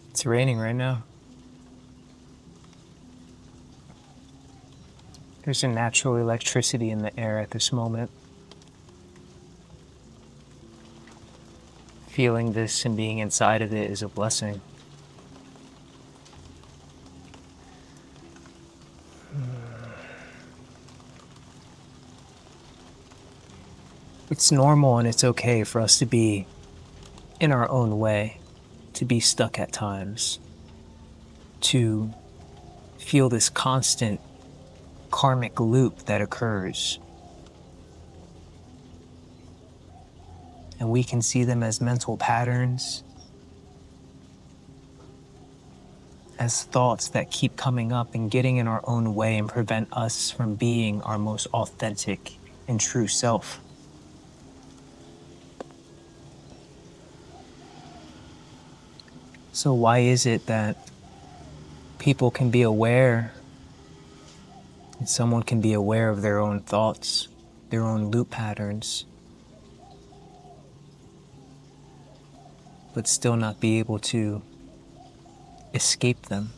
It's raining right now. There's a natural electricity in the air at this moment. Feeling this and being inside of it is a blessing. It's normal and it's okay for us to be in our own way, to be stuck at times, to feel this constant karmic loop that occurs. And we can see them as mental patterns, as thoughts that keep coming up and getting in our own way and prevent us from being our most authentic and true self. So why is it that people can be aware, and someone can be aware of their own thoughts, their own loop patterns, but still not be able to escape them?